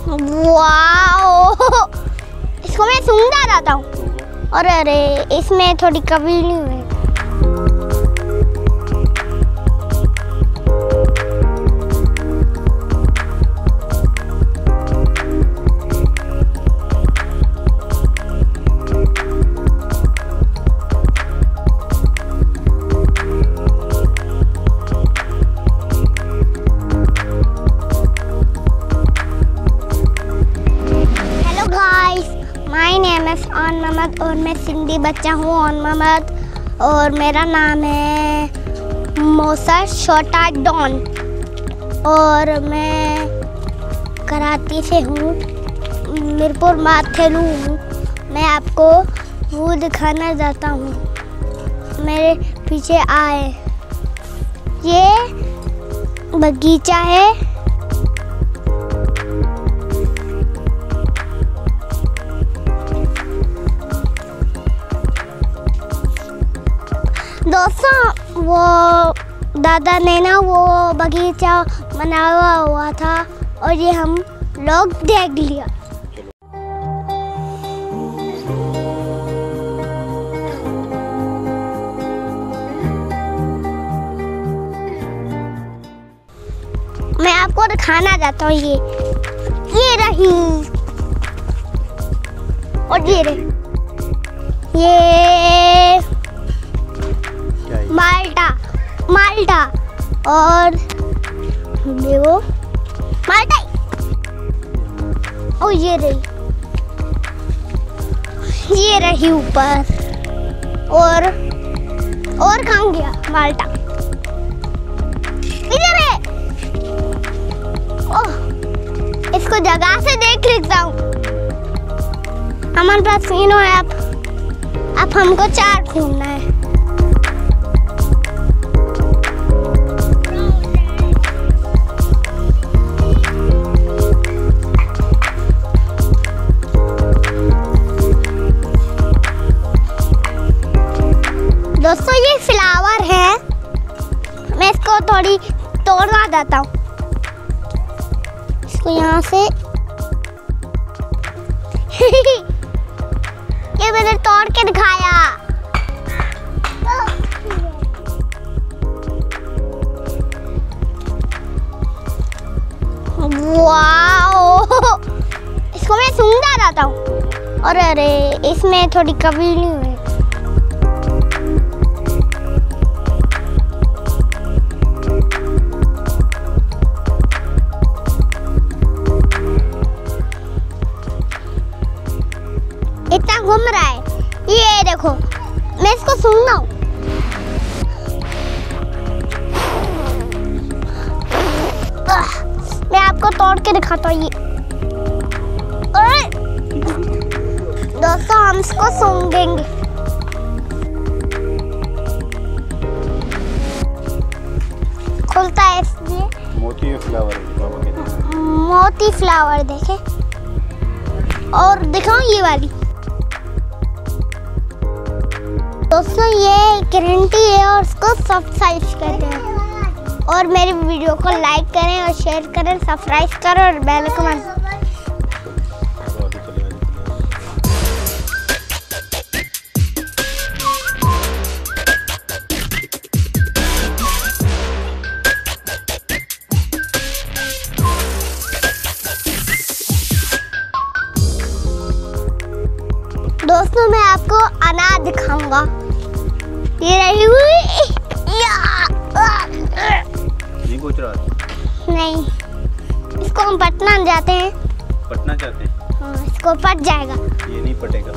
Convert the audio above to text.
Wow, इसको मैं सूंघता रहता हूँ। और अरे इसमें थोड़ी कमी नहीं है। My name is on Mohammed और मैं सिंधी बच्चा हूँ ऑन मोहम्मद और मेरा नाम है मोसा छोटा डॉन और मैं कराची से हूँ, मीरपुर माथेलू हूँ। मैं आपको वो दिखाना चाहता हूँ, मेरे पीछे आए। ये बगीचा है। दोस्तों वो दादा ने ना वो बगीचा बनाया हुआ था और ये हम लोग देख लिया। मैं आपको दिखाना चाहता हूँ ये रही और ये रही, ये माल्टा और देखो माल्टा और ये रही ऊपर और कहाँ गया माल्टा? इधर है। ओह, इसको जगह से देख लेता हूँ। हमारे पास तीनों है, अब हमको 4 ढूंढना है। दोस्तों ये फ्लावर है, मैं इसको थोड़ी तोड़ना देता हूँ। इसको यहाँ से ये मैंने तोड़ के दिखाया। वाओ, इसको मैं सूंघता रहता हूँ और अरे इसमें थोड़ी कमी नहीं है। इतना घूम रहा है, ये देखो मैं इसको सूंघना हूँ। मैं आपको तोड़ के दिखाता हूँ। ये दोस्तों हम इसको सूंघेंगे। खुलता है इसलिए मोती फ्लावर देखे और दिखाओ ये वाली। दोस्तों ये ग्रीन टी है और उसको सॉफ्ट साइज कहते हैं। और मेरी वीडियो को लाइक करें और शेयर करें, सब्सक्राइब करें और बेल आइकन। दोस्तों मैं आपको अनार दिखाऊंगा। ये रही हुई नहीं पूछ रहा। नहीं, इसको हम पटना जाते हैं। पटना जाते हैं? हाँ, इसको पट जाएगा। ये नहीं पटेगा।